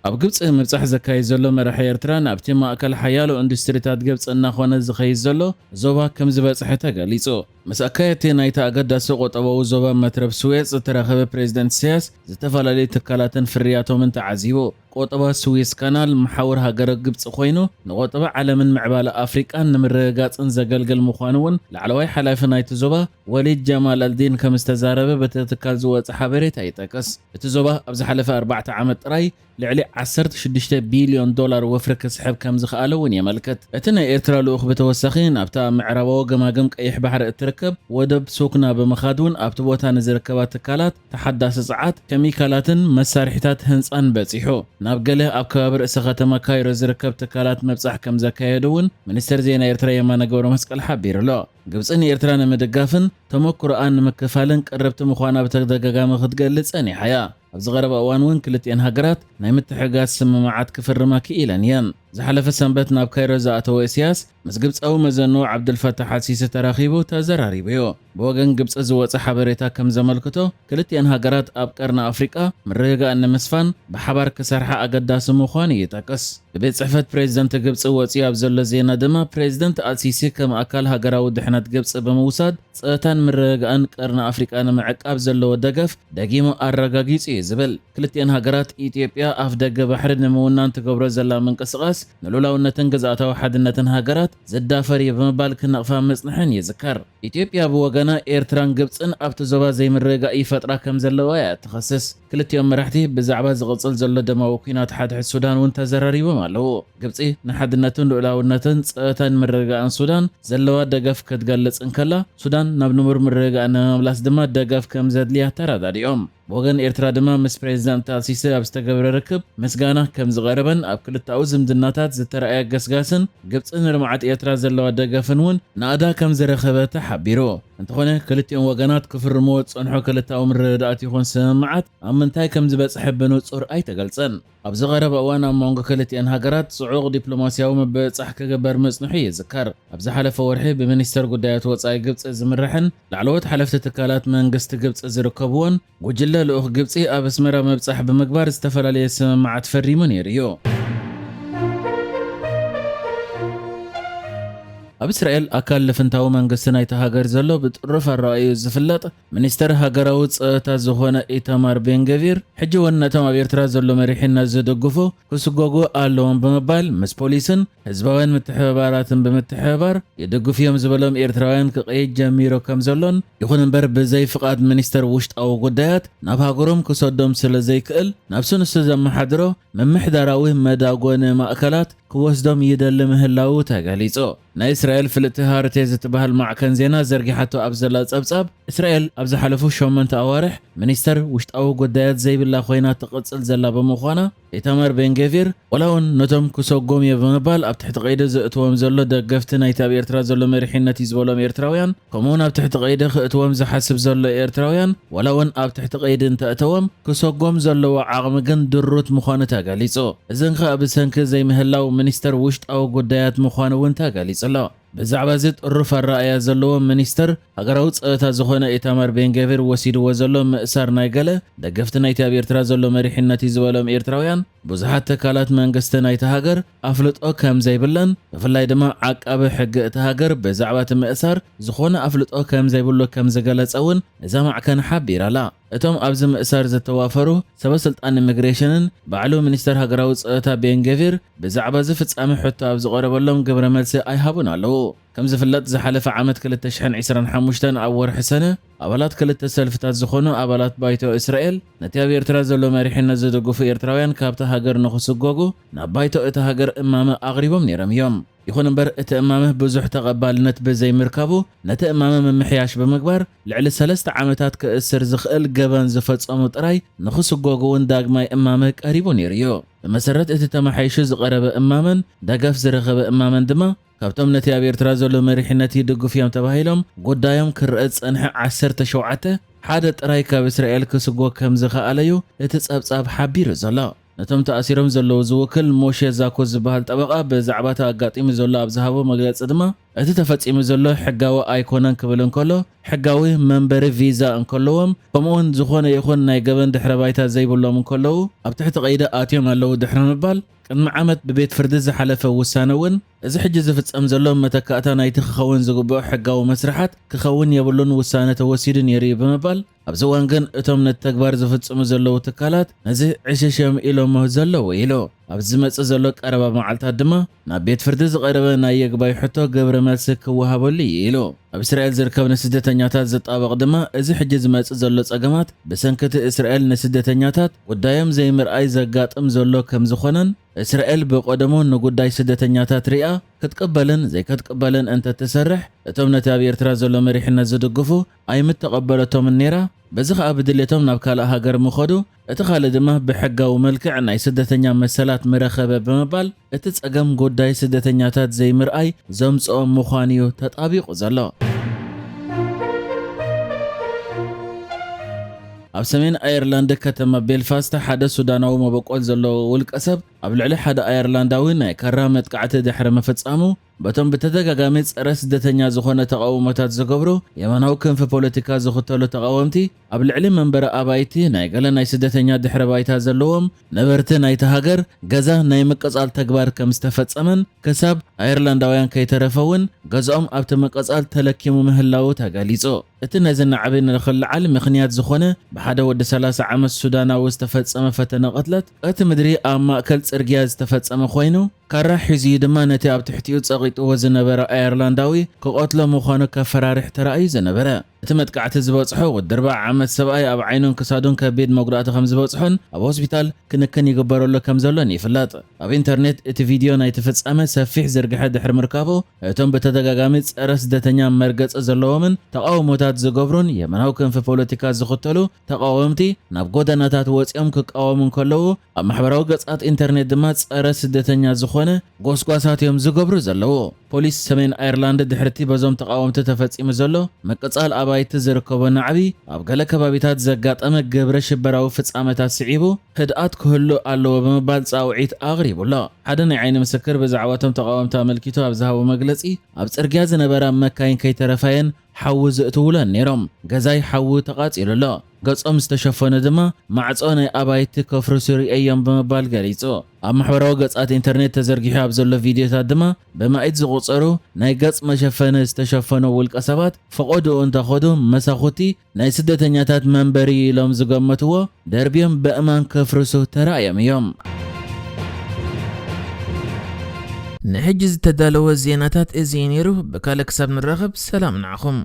ኣብ ግብጽ ምብጻሕ ዘካይ ዘሎ መራሒ ኤርትራ ናብቲ ማእከል ሓያሎ ኢንዱስትሪታት ግብጽ እናኾነ ዝኸይድ ዘሎ ዞባ ከም ዝበጽሐ ተገሊጹ። ምስ ኣካየድቲ ናይቲ ኣገዳሲ ቆጠባዊ ዞባ መትረብ ስዌዝ ዝተረኸበ ፕሬዚደንት ኢሳያስ ዝተፈላለዩ ትካላትን ፍርያቶምን ተዓዚቡ። ቆጠባ ስዌዝ ካናል መሓወር ሃገረ ግብጽ ኮይኑ ንቆጠባ ዓለምን ምዕባለ ኣፍሪቃን ንምርግጋጽን ዘገልግል ምዃኑ እውን ላዕለዋይ ሓላፊ ናይቲ ዞባ ወሊድ ጀማል አልዲን ከም ዝተዛረበ በቲ ትካል ዝወጽእ ሓበሬታ ይጠቅስ። እቲ ዞባ ኣብ ዝሓለፈ 4 ዓመት ጥራይ ልዕሊ 16 ቢልዮን ዶላር ወፍሪ ክስሕብ ከም ዝኽኣለ እውን የመልክት። እቲ ናይ ኤርትራ ልኡኽ ብተወሳኺ ናብታ ምዕራባዊ ገማግም ቀይሕ ባሕሪ እትርከብ ወደብ ሱክና ብምኻድ እውን ኣብቲ ቦታ ንዝርከባ ትካላት ተሓዳሲ ጸዓት ኬሚካላትን መሳርሒታት ህንፃን በፂሑ። ናብ ገለ ኣብ ከባቢ ርእሰ ከተማ ካይሮ ዝርከብ ትካላት መብጻሕ ከም ዘካየዱ እውን ሚኒስትር ዜና ኤርትራ የማነ ገብረ መስቀል ሓቢሩ ኣሎ። ግብጽን ኤርትራ ንምድጋፍን ተመክሮኣን ንምክፋልን ቀረብቲ ምዃና ብተደጋጋሚ ክትገልጽ ጸኒሓ እያ። ኣብ ዝቐረበ እዋን እውን ክልቲአን ሃገራት ናይ ምትሕግጋዝ ስምምዓት ክፍርማ ክኢለን እየን። ዝሓለፈ ሰንበት ናብ ካይሮ ዝኣተወ ኢሳያስ ምስ ግብጻዊ መዘኑ ዓብዱልፈታሕ አልሲሲ ተራኺቡ ተዘራሪቡ እዩ። ብወገን ግብጽ ዝወጽእ ሓበሬታ ከም ዘመልክቶ ክልቲአን ሃገራት ኣብ ቀርኒ ኣፍሪቃ ምርግጋእ ንምስፋን ብሓባር ክሰርሓ ኣገዳሲ ምዃኑ ይጠቅስ። ብቤት ጽሕፈት ፕሬዚደንት ግብጽ ወፂኡ ኣብ ዘሎ ዜና ድማ ፕሬዚደንት አልሲሲ ከም ኣካል ሃገራዊ ድሕነት ግብጽ ብምውሳድ ፀጥታን ምርግጋእን ቀርኒ ኣፍሪቃ ንምዕቃብ ዘለዎ ደገፍ ደጊሙ ኣረጋጊጹ እዩ ዝብል። ክልቲአን ሃገራት ኢትዮጵያ ኣፍ ደገ ባሕሪ ንምውናን ትገብሮ ዘላ ምንቅስቓስ ንሉላውነትን ግዝኣታዊ ሓድነትን ሃገራት ዘዳፈር እዩ ብምባል ክነቕፋ መጽንሐን ይዝከር። ኢትዮጵያ ብወገና ኤርትራን ግብጽን ኣብቲ ዞባ ዘይምርግጋእ ይፈጥራ ከም ዘለዋ እያ ትኸስስ። ክልቲኦም መራሕቲ ብዛዕባ ዝቕጽል ዘሎ ደማዊ ኩናት ሓድሕድ ሱዳን እውን ተዘራሪቦም ኣለዉ። ግብጺ ንሓድነትን ልኡላውነትን ፀጥታን ምርግጋእን ሱዳን ዘለዋ ደገፍ ክትገልጽ እንከላ ሱዳን ናብ ንቡር ምርግጋእ ንምምላስ ድማ ደገፍ ከም ዘድልያ ተረዳዲኦም። ብወገን ኤርትራ ድማ ምስ ፕሬዚደንት አልሲሲ ኣብ ዝተገብረ ርክብ ምስጋና ከም ዝቐረበን ኣብ ክልታዊ ዝምድናታት ዝተረኣየ ገስጋስን ግብጽን ንልምዓት ኤርትራ ዘለዋ ደገፍን እውን ንኣዳ ከም ዝረኸበ ተሓቢሩ። እንተኾነ ክልቲኦም ወገናት ክፍርምዎ ዝጸንሑ ክልታዊ ምርድዳእት ይኹን ስምምዓት ኣብ ምንታይ ከም ዝበጽሐ ብንጹር ኣይተገልጸን። ኣብ ዝቐረበ እዋን ኣብ መንጎ ክልቲአን ሃገራት ጽዑቕ ዲፕሎማስያዊ ምብፅጻሕ ክግበር መጽንሑ ይዝከር። ኣብ ዝሓለፈ ወርሒ ብሚኒስተር ጉዳያት ወጻኢ ግብጽ ዝምርሕን ላዕለዎት ሓለፍቲ ትካላት መንግስቲ ግብጽ ዝርከብዎን ጉጅለ ልኡኽ ግብጺ ኣብ ኣስመራ ምብጻሕ ብምግባር ዝተፈላለየ ስምምዓት ፈሪሙ ነይሩ እዩ። ኣብ እስራኤል ኣካል ልፍንታዊ መንግስቲ ናይቲ ሃገር ዘሎ ብጥሩፍ ኣረኣዩ ዝፍለጥ ሚኒስተር ሃገራዊ ፀጥታ ዝኾነ ኢታማር ቤንገቪር ሕጂ እውን ነቶም ኣብ ኤርትራ ዘሎ መሪሕነት ዝድግፉ ክስጎጉ ኣለዎም ብምባል ምስ ፖሊስን ህዝባውያን ምትሕብባራትን ብምትሕብባር ይድግፉ እዮም ዝበሎም ኤርትራውያን ክቐይድ ጀሚሮ ከም ዘሎን ይኹን እምበር ብዘይ ፍቓድ ሚኒስተር ውሽጣዊ ጉዳያት ናብ ሃገሮም ክሰዶም ስለ ዘይክእል ናብሱ ንሱ ዘመሓድሮ ምምሕዳራዊ መዳጎኒ ማእከላት ክወስዶም ይደሊ ምህላው ተገሊጹ። ናይ እስራኤል ፍልጥቲ ሃርቴ ዝትበሃል ማዕከን ዜና ዘርጊሓቶ ኣብ ዘላ ጸብጻብ እስራኤል ኣብ ዝሓለፉ 8 ኣዋርሕ ሚኒስተር ውሽጣዊ ጉዳያት ዘይብላ ኮይና ትቕጽል ዘላ ብምዃና ኢታማር ቤንገቪር ወላውን ነቶም ክሰጎም እየ ብምባል ኣብ ትሕቲ ቀይዲ ዘእትዎም ዘሎ ደገፍቲ ናይቲ ኣብ ኤርትራ ዘሎ መሪሕነት እዩ ዝበሎም ኤርትራውያን ከምኡውን ኣብ ትሕቲ ቀይዲ ክእትዎም ዝሓስብ ዘሎ ኤርትራውያን ወላውን ኣብ ትሕቲ ቀይዲ እንተእተዎም ክሰጎም ዘለዎ ዓቕሚ ግን ድሩት ምዃኑ ተገሊጹ። እዘን ከ ብሰንኪ ዘይምህላው ሚኒስተር ውሽጣዊ ጉዳያት ምዃኑ እውን ተገሊጹ ኣሎ። ብዛዕባ እዚ ጥሩፍ ኣረኣእያ ዘለዎ ሚኒስተር ሃገራዊ ፀጥታ ዝኾነ ኢታማር ቤንገቪር ወሲድዎ ዘሎ ምእሳር ናይ ገለ ደገፍቲ ናይቲ ኣብ ኤርትራ ዘሎ መሪሕነት እዩ ዝበሎም ኤርትራውያን ብዙሓት ትካላት መንግስቲ ናይቲ ሃገር ኣፍልጦ ከም ዘይብለን ብፍላይ ድማ ዓቃቢ ሕጊ እቲ ሃገር ብዛዕባ እቲ ምእሳር ዝኾነ ኣፍልጦ ከም ዘይብሉ ከም ዝገለጸ እውን እዛ ማዕከን ሓቢራላ። እቶም ኣብዚ ምእሳር ዝተዋፈሩ ሰበስልጣን ኢሚግሬሽንን ባዕሉ ሚኒስተር ሃገራዊ ፀጥታ ቤንገቪር ብዛዕባ እዚ ፍጻሜ ሕቶ ኣብ ዝቐረበሎም ግብረ መልሲ ኣይሃቡን ኣለዉ። ከም ዝፍለጥ ዝሓለፈ ዓመት 2025 ኣብ ወርሒ ሰነ ኣባላት ክልተ ሰልፍታት ዝኾኑ ኣባላት ባይቶ እስራኤል ነቲ ኣብ ኤርትራ ዘሎ መሪሕነት ዝድግፉ ኤርትራውያን ካብቲ ሃገር ንኽስጎጉ ናብ ባይቶ እቲ ሃገር እማመ ኣቕሪቦም ነይሮም እዮም። ይኹን እምበር እቲ እማመ ብዙሕ ተቐባልነት ብዘይምርካቡ ነቲ እማመ ምምሕያሽ ብምግባር ልዕሊ 3 ዓመታት ክእስር ዝኽእል ገበን ዝፈጸሙ ጥራይ ንኽስጎጉ እውን ዳግማይ እማመ ቀሪቡ ነይሩ እዩ። ብመሰረት እቲ ተመሓይሹ ዝቐረበ እማመን ደገፍ ዝረኸበ እማመን ድማ ካብቶም ነቲ ኣብ ኤርትራ ዘሎ መሪሕነት ይድግፉ እዮም ተባሂሎም ጉዳዮም ክርአ ዝጸንሐ 17 ሓደ ጥራይ ካብ እስራኤል ክስጎግ ከም ዝኸኣለዩ እቲ ጸብጻብ ሓቢሩ ዘሎ። ነቶም ተኣሲሮም ዘለዉ ዝውክል ሞሼ ዛኮ ዝበሃል ጠበቓ ብዛዕባ ተኣጋጢሙ ዘሎ ኣብ ዝሃቦ መግለፂ ድማ እቲ ተፈጺሙ ዘሎ ሕጋዊ ኣይኮነን ክብል እንከሎ ሕጋዊ መንበሪ ቪዛ እንከለዎም ከምኡውን ዝኾነ ይኹን ናይ ገበን ድሕረ ባይታ ዘይብሎም እንከለዉ ኣብ ትሕቲ ቀይዲ ኣትዮም ኣለዉ ድሕሪ ምባል ቅድሚ ዓመት ብቤት ፍርዲ ዝሓለፈ ውሳነ እውን እዚ ሕጂ ዝፍጸም ዘሎ መተካእታ ናይቲ ክኸውን ዝግብኦ ሕጋዊ መስራሓት ክኸውን የብሉን ውሳነ ተወሲዱ ነይሩ ብምባል ኣብዚ እዋን ግን እቶም ነቲ ተግባር ዝፍጽሙ ዘለዉ ትካላት ነዚ ዕሸሸም ኢሎም ዘለዉ ኢሉ ኣብዚ ዝመጽእ ዘሎ ቀረባ መዓልታት ድማ ናብ ቤት ፍርዲ ዝቐረበ ናይ የግባይ ሕቶ ገብረ መልሲ ክወሃበሉ ኢሉ ኣብ እስራኤል ዝርከብ ንስደተኛታት ዝጣበቕ ድማ እዚ ሕጂ ዝመጽእ ዘሎ ጸገማት ብሰንኪቲ እስራኤል ንስደተኛታት ጉዳዮም ዘይምርኣይ ዘጋጥም ዘሎ ከም ዝኾነን እስራኤል ብቀደሙ ንጉዳይ ስደተኛታት ሪኣ ክትቀበልን ዘይከትቀበልን እንተትሰርሕ እቶም ነቲ ኣብ ኤርትራ ዘሎ መሪሕነት ዝድግፉ ኣይምተቐበለቶምን ነይራ በዚ ከዓ ብድሌቶም ናብ ካልእ ሃገር ምኸዱ እቲ ካልእ ድማ ብሕጋዊ መልክዕ ናይ ስደተኛ መሰላት ምረኸበ ብምባል እቲ ጸገም ጉዳይ ስደተኛታት ዘይምርኣይ ዘምጽኦ ምዃኑ እዩ ተጣቢቑ ዘሎ ኣብ ሰሜን ኣየርላንድ ከተማ ቤልፋስት ሓደ ሱዳናዊ መበቆል ዘለዎ ውልቀ ሰብ ኣብ ልዕሊ ሓደ ኣየርላንዳዊ ናይ ካራ መጥቃዕቲ ድሕሪ መፈጻሙ በቶም ብተደጋጋሚ ጸረ ስደተኛ ዝኾነ ተቃውሞታት ዝገብሩ የመናዊ ክንፊ ፖለቲካ ዝኽተሉ ተቃወምቲ ኣብ ልዕሊ መንበረ ኣባይቲ ናይ ገለ ናይ ስደተኛ ድሕረ ባይታ ዘለዎም ነበርቲ ናይቲ ሃገር ገዛ ናይ መቀጻል ተግባር ከም ዝተፈጸመን ክሳብ ኣየርላንዳውያን ከይተረፈውን ገዝኦም ኣብቲ መቀጻል ተለኪሙ ምህላው ተገሊጹ እቲ ነዚ ናዕቢ ንኽልዓል ምኽንያት ዝኾነ ብሓደ ወዲ 30 ዓመት ሱዳናዊ ዝተፈጸመ ፈተነ ቅትለት እቲ ምድሪ ኣብ ማእከል ጽርግያ ዝተፈጸመ ኮይኑ ካራ ሒዙ ድማ ነቲ ኣብ ትሕቲኡ ጸቂጥዎ ዝነበረ ኣየርላንዳዊ ክቆትሎ ምዃኑ ከፈራርሕ ተራእዩ ዝነበረ እቲ መጥቃዕቲ ዝበጽሖ ወዲ 40 ዓመት ሰብኣይ ኣብ ዓይኑን ክሳዱን ከቢድ መጉዳእቲ ከም ዝበጽሖን ኣብ ሆስፒታል ክንክን ይግበረሉ ከም ዘሎን ይፍለጥ ኣብ ኢንተርኔት እቲ ቪድዮ ናይ ተፈጻመ ሰፊሕ ዝርግሐ ድሕሪ ምርካቡ እቶም ብተደጋጋሚ ጸረ ስደተኛ መርገጽ ዘለዎምን ተቃውሞታት ዝገብሩን የመናዊ ክንፊ ፖለቲካ ዝኽተሉ ተቃወምቲ ናብ ጎደናታት ወፂኦም ክቃወሙ ከለዉ ኣብ ማሕበራዊ ገጻት ኢንተርኔት ድማ ጸረ ስደተኛ ዝኾነ ጎስጓሳት እዮም ዝገብሩ ዘለዉ ፖሊስ ሰሜን ኣየርላንድ ድሕርቲ በዞም ተቃወምቲ ተፈጺሙ ዘሎ መቀጻል ኣባይቲ ዝርከቦ ናዕቢ ኣብ ገለ ከባቢታት ዘጋጠመ ግብረ ሽበራዊ ፍጻመታት ስዒቡ ህድኣት ክህሉ ኣለዎ ብምባል ጻውዒት ኣቕሪቡሎ ሓደ ናይ ዓይኒ ምስክር ብዛዕባ እቶም ተቃወምቲ ኣመልኪቱ ኣብ ዝሃቦ መግለጺ ኣብ ጽርግያ ዝነበራ መካይን ከይተረፋየን ሓዊ ዝእትውለን ነይሮም ገዛይ ሓዊ ተቓጺሉሎ ገጾም ዝተሸፈነ ድማ ማዕጾ ናይ ኣባይቲ ከፍርሱ ርአዮም ብምባል ገሊጹ ኣብ ማሕበራዊ ገጻት ኢንተርኔት ተዘርጊሑ ኣብ ዘሎ ቪድዮታት ድማ ብማኢት ዝቑጸሩ ናይ ገጽ መሸፈነ ዝተሸፈኑ ውልቀ ሰባት ፈቆድኡ እንተኸዱ መሳኹቲ ናይ ስደተኛታት መንበሪ ኢሎም ዝገመትዎ ደርብዮም በእማን ከፍርሱ ተራእዮም እዮም ንሕጂ ዝተዳለወ ዜናታት እዚ ነይሩ ብካልእ ክሳብ ንራኸብ ሰላም ንዓኹም